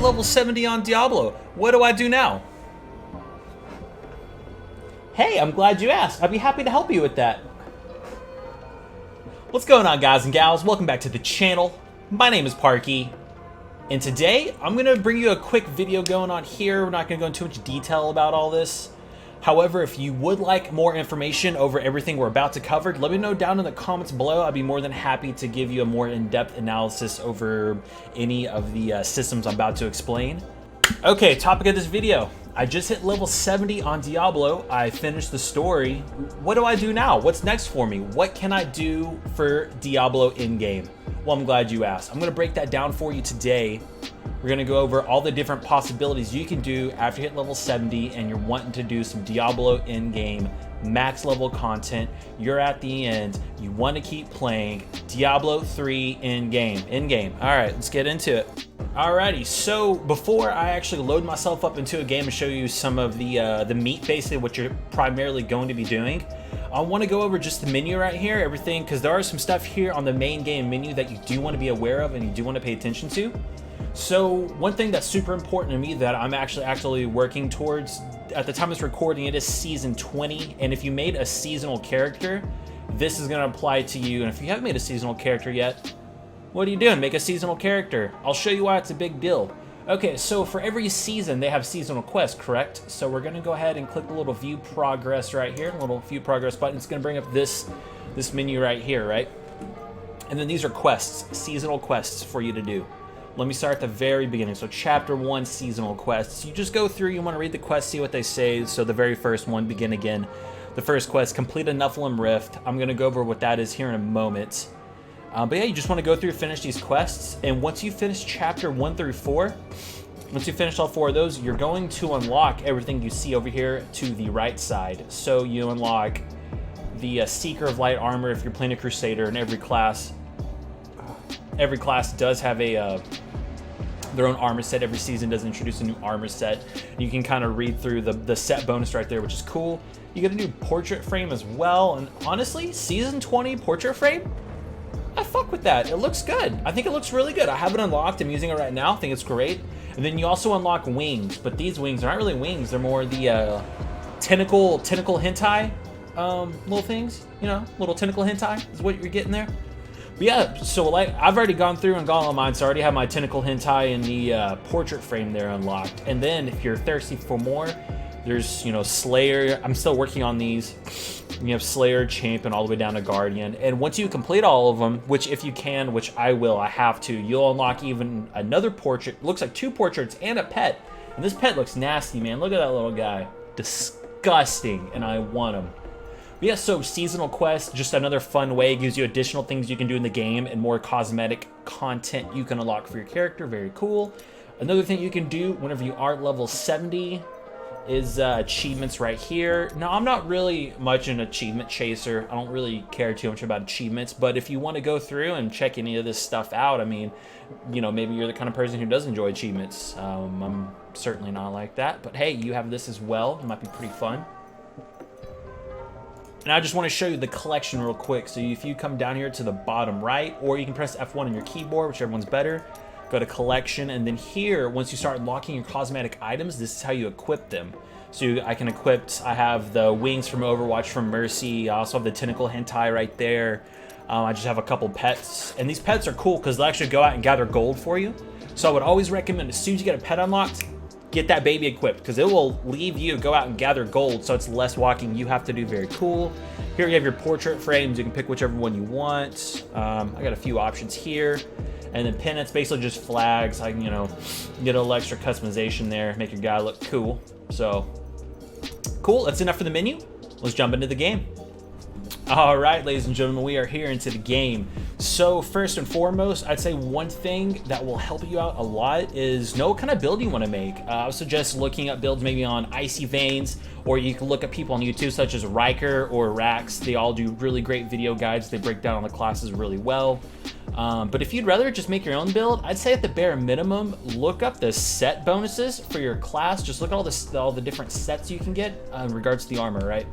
hit level 70 on Diablo. What do I do now? Hey, I'm glad you asked. I'd be happy to help you with that. What's going on, guys and gals? Welcome back to the channel. My name is Parky, and today I'm going to bring you a quick video going on here. We're not going to go into too much detail about all this. However, if you would like more information over everything we're about to cover, let me know down in the comments below. I'd be more than happy to give you a more in-depth analysis over any of the systems I'm about to explain. Okay, topic of this video. I just hit level 70 on Diablo. I finished the story. What do I do now? What's next for me? What can I do for Diablo in-game? Well, I'm glad you asked. I'm going to break that down for you today. We're going to go over all the different possibilities you can do after you hit level 70 and you're wanting to do some Diablo in-game max level content. You're at the end. You want to keep playing Diablo 3 in-game. All right, let's get into it. Alrighty, so before I actually load myself up into a game and show you some of the meat, basically what you're primarily going to be doing, I want to go over just the menu right here, everything, because there are some stuff here on the main game menu that you do want to be aware of and you do want to pay attention to. So one thing that's super important to me that I'm actually working towards, at the time of this recording, it is season 20, and if you made a seasonal character, this is going to apply to you. And if you haven't made a seasonal character yet, what are you doing? Make a seasonal character. I'll show you why it's a big deal. Okay, so for every season, they have seasonal quests, correct? So we're gonna go ahead and click the little view progress right here, little view progress button. It's gonna bring up this menu right here, right? And then these are quests, seasonal quests for you to do. Let me start at the very beginning. So chapter 1, seasonal quests. You just go through, you wanna read the quests, see what they say. So the very first one, begin again. The first quest, complete a Nephilim Rift. I'm gonna go over what that is here in a moment. But yeah, you just want to go through, finish these quests, and once you finish chapter 1 through 4, once you finish all 4 of those, you're going to unlock everything you see over here to the right side. So you unlock the Seeker of Light armor if you're playing a Crusader, and every class does have a their own armor set. Every season does introduce a new armor set. You can kind of read through the set bonus right there, which is cool. You get a new portrait frame as well, and honestly, season 20 portrait frame, I fuck with that. It looks good. I think it looks really good. I have it unlocked. I'm using it right now. I think it's great. And then you also unlock wings, but these wings are not really wings. They're more the tentacle hentai little things. You know, little tentacle hentai is what you're getting there. But yeah, so like I've already gone through and gone on mine, so I already have my tentacle hentai and the portrait frame there unlocked. And then if you're thirsty for more, there's, you know, Slayer. I'm still working on these. You have Slayer, Champion, all the way down to Guardian. And once you complete all of them, which if you can, which I will, I have to, you'll unlock even another portrait. Looks like 2 portraits and a pet. And this pet looks nasty, man. Look at that little guy. Disgusting, and I want him. But yeah, so seasonal quest, just another fun way. It gives you additional things you can do in the game and more cosmetic content you can unlock for your character. Very cool. Another thing you can do whenever you are level 70 is achievements right here. Now, I'm not really much an achievement chaser. I don't really care too much about achievements, but if you want to go through and check any of this stuff out, I mean, you know, maybe you're the kind of person who does enjoy achievements. I'm certainly not like that, but hey, you have this as well. It might be pretty fun. And I just want to show you the collection real quick. So if you come down here to the bottom right, or you can press F1 on your keyboard, whichever one's better. Go to collection, and then here, once you start unlocking your cosmetic items, this is how you equip them. So I can equip, I have the wings from Overwatch from Mercy. I also have the tentacle hentai right there. I just have a couple pets, and these pets are cool because they'll actually go out and gather gold for you. So I would always recommend, as soon as you get a pet unlocked, get that baby equipped, because it will leave you to go out and gather gold, so it's less walking you have to do. Very cool. Here you have your portrait frames. You can pick whichever one you want. I got a few options here. And then pennants, basically just flags. I can, you know, get a little extra customization there, make your guy look cool. So, cool, that's enough for the menu. Let's jump into the game. All right, ladies and gentlemen, we are here into the game. So first and foremost, I'd say one thing that will help you out a lot is know what kind of build you want to make. I would suggest looking up builds maybe on Icy Veins, or you can look at people on YouTube such as Riker or Rax. They all do really great video guides. They break down on the classes really well. But if you'd rather just make your own build, I'd say at the bare minimum, look up the set bonuses for your class. Just look at all the different sets you can get in regards to the armor, right?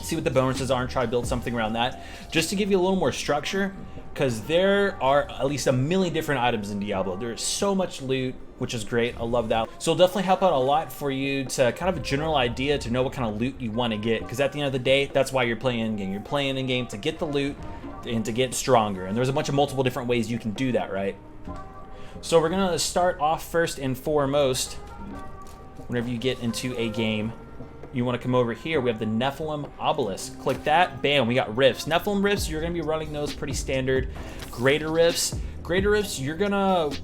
see what the bonuses are and try to build something around that, just to give you a little more structure, because there are at least a million different items in Diablo. There's so much loot, which is great. I love that. So it'll definitely help out a lot for you to kind of a general idea to know what kind of loot you want to get, because at the end of the day, that's why you're playing Endgame. You're playing Endgame to get the loot and to get stronger, and there's a bunch of multiple different ways you can do that, right? So we're gonna start off first and foremost. Whenever you get into a game, you want to come over here. We have the Nephilim Obelisk. Click that. Bam, we got rifts. Nephilim rifts, you're going to be running those pretty standard. Greater rifts. Greater rifts, you're going to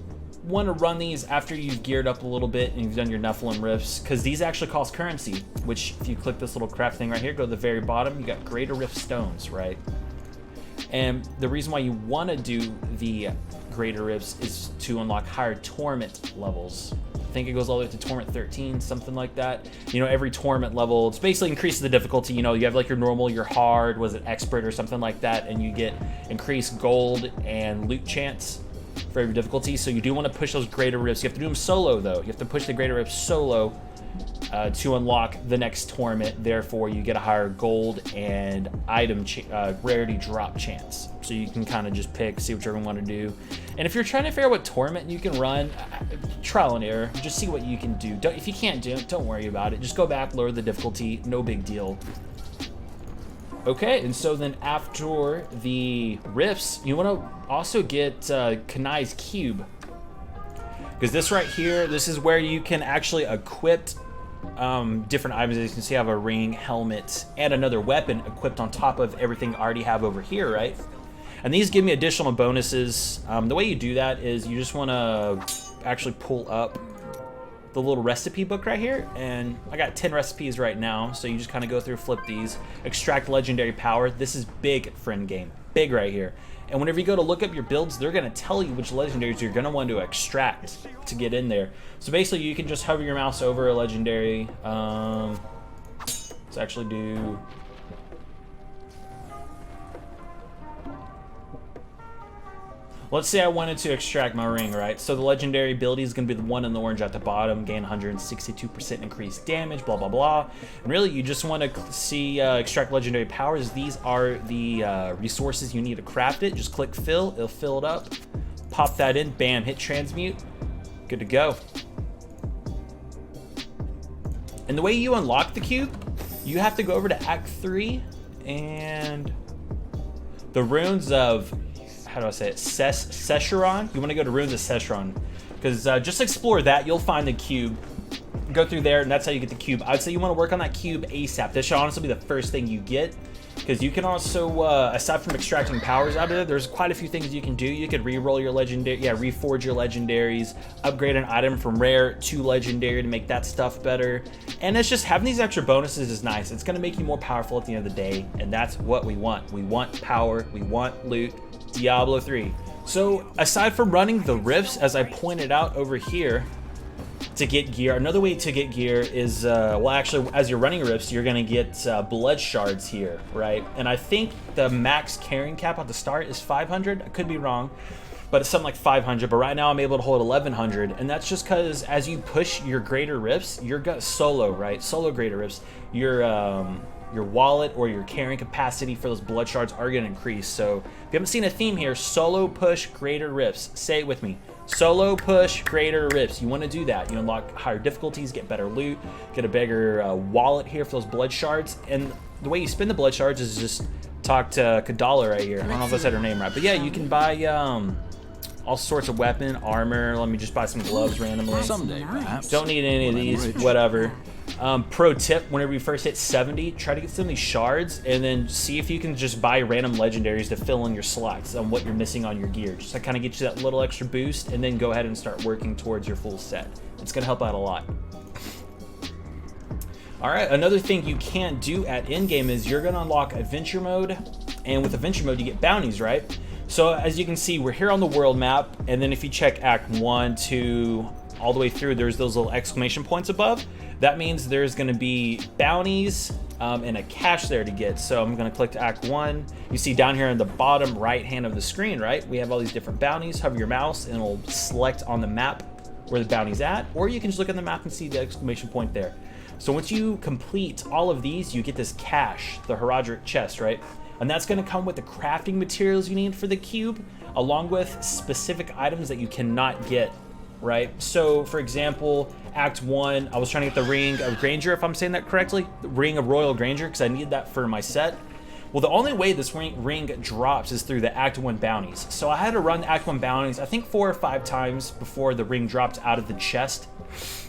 want to run these after you've geared up a little bit and you've done your Nephilim rifts, because these actually cost currency, which if you click this little craft thing right here, go to the very bottom, you got Greater Rift stones, right? And the reason why you want to do the Greater Rifts is to unlock higher torment levels. I think it goes all the way to torment 13, something like that. You know, every torment level, it's basically increases the difficulty. You know, you have like your normal, your hard, was it expert or something like that, and you get increased gold and loot chance for every difficulty. So you do want to push those Greater Rifts. You have to do them solo though. You have to push the Greater Rifts solo to unlock the next torment. Therefore, you get a higher gold and item rarity drop chance. So you can kind of just pick, see whichever you want to do. And if you're trying to figure out what torment you can run, trial and error, just see what you can do. If you can't do it, don't worry about it. Just go back, lower the difficulty, no big deal. Okay, and so then after the rifts, you want to also get Kanai's cube. Because this right here, this is where you can actually equip different items. As you can see, I have a ring, helmet, and another weapon equipped on top of everything I already have over here, right? And these give me additional bonuses. The way you do that is you just want to actually pull up the little recipe book right here, and I got 10 recipes right now, so you just kind of go through, flip these, extract legendary power. This is big for Endgame, big right here. And whenever you go to look up your builds, they're going to tell you which legendaries you're going to want to extract to get in there. So basically, you can just hover your mouse over a legendary. Let's actually do... Let's say I wanted to extract my ring, right? So the legendary ability is going to be the one in the orange at the bottom, gain 162% increased damage, blah, blah, blah. And really, you just want to see extract legendary powers. These are the resources you need to craft it. Just click fill, it'll fill it up. Pop that in, bam, hit transmute. Good to go. And the way you unlock the cube, you have to go over to Act 3 and the runes of... how do I say it? Sescheron. You want to go to Ruins of Sescheron, because just explore that. You'll find the cube. Go through there, and that's how you get the cube. I'd say you want to work on that cube ASAP. This should honestly be the first thing you get, because you can also, aside from extracting powers out of it, there's quite a few things you can do. You could re-roll your legendary, reforge your legendaries, upgrade an item from rare to legendary to make that stuff better. And it's just having these extra bonuses is nice. It's going to make you more powerful at the end of the day, and that's what we want. We want power. We want loot. Diablo 3. So aside from running the rifts, as I pointed out over here, to get gear, another way to get gear is, well, actually, as you're running rifts, you're going to get blood shards here, right? And I think the max carrying cap at the start is 500. I could be wrong, but it's something like 500. But right now I'm able to hold 1100, and that's just because as you push your greater rifts, you're solo, right? Solo greater rifts, your wallet or your carrying capacity for those blood shards are going to increase. So if you haven't seen a theme here, solo push greater rifts. Say it with me. Solo push greater rifts. You want to do that. You unlock higher difficulties, get better loot, get a bigger wallet here for those blood shards. And the way you spend the blood shards is just talk to Kadala right here. I don't know if I said her name right, but yeah, you can buy all sorts of weapon, armor. Let me just buy some gloves randomly. Someday, perhaps. Don't need any of these, whatever. Pro tip, whenever you first hit 70, try to get some of these shards and then see if you can just buy random legendaries to fill in your slots on what you're missing on your gear. Just to kind of get you that little extra boost, and then go ahead and start working towards your full set. It's going to help out a lot. Alright, another thing you can't do at Endgame is you're going to unlock Adventure Mode, and with Adventure Mode you get bounties, right? So as you can see, we're here on the world map, and then if you check Act 1, 2, all the way through, there's those little exclamation points above. That means there's going to be bounties and a cache there to get. So I'm going to click to Act 1. You see down here in the bottom right hand of the screen, right? We have all these different bounties. Hover your mouse and it'll select on the map where the bounty's at, or you can just look at the map and see the exclamation point there. So once you complete all of these, you get this cache, the Herodric chest, right? And that's going to come with the crafting materials you need for the cube, along with specific items that you cannot get, right? So, for example, Act 1, I was trying to get the Ring of Granger, if I'm saying that correctly. The Ring of Royal Granger, because I need that for my set. Well, the only way this ring drops is through the Act 1 bounties. So I had to run the Act 1 bounties, I think 4 or 5 times before the ring dropped out of the chest.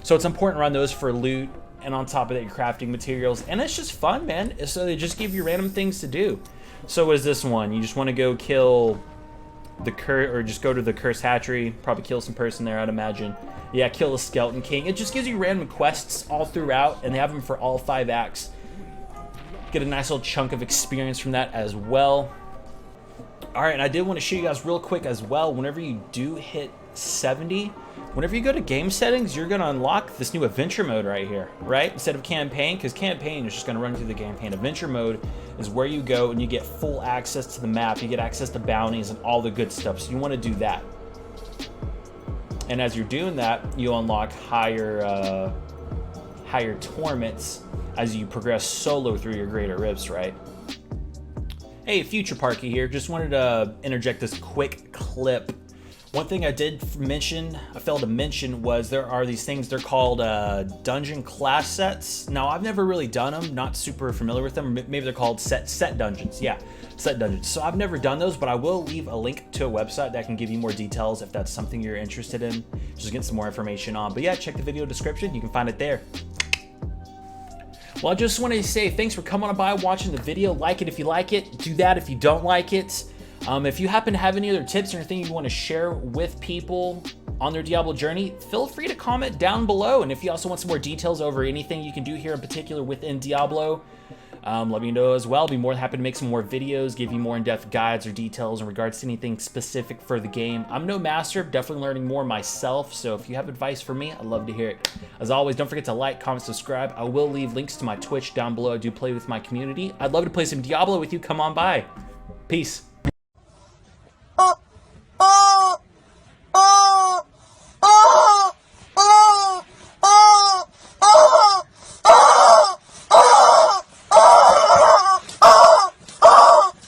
So it's important to run those for loot, and on top of that, your crafting materials. And it's just fun, man. So they just give you random things to do. So is this one. You just want to go kill the or just go to the Cursed Hatchery, probably kill some person there, I'd imagine. Yeah, kill the Skeleton King. It just gives you random quests all throughout, and they have them for all 5 acts. Get a nice little chunk of experience from that as well. All right, and I did want to show you guys real quick as well, whenever you do hit 70, whenever you go to game settings, you're going to unlock this new adventure mode right here, right? Instead of campaign, because campaign is just going to run through the campaign. Adventure mode is where you go and you get full access to the map, you get access to bounties and all the good stuff, so you want to do that. And as you're doing that, you unlock higher torments as you progress solo through your greater rifts, right? Hey, Future Parky here. Just wanted to interject this quick clip. One thing I failed to mention was there are these things, they're called dungeon class sets. Now, I've never really done them, not super familiar with them. Maybe they're called set dungeons. Yeah, set dungeons. So I've never done those, but I will leave a link to a website that can give you more details if that's something you're interested in. Just get some more information on. But yeah, check the video description. You can find it there. Well, I just wanted to say thanks for coming on by, watching the video. Like it if you like it. Do that if you don't like it. If you happen to have any other tips or anything you want to share with people on their Diablo journey, feel free to comment down below. And if you also want some more details over anything you can do here in particular within Diablo, let me know as well. I'll be more than happy to make some more videos, give you more in-depth guides or details in regards to anything specific for the game. I'm no master, definitely learning more myself, so if you have advice for me, I'd love to hear it. As always, don't forget to like, comment, subscribe. I will leave links to my Twitch down below. I do play with my community. I'd love to play some Diablo with you. Come on by. Peace. Oh.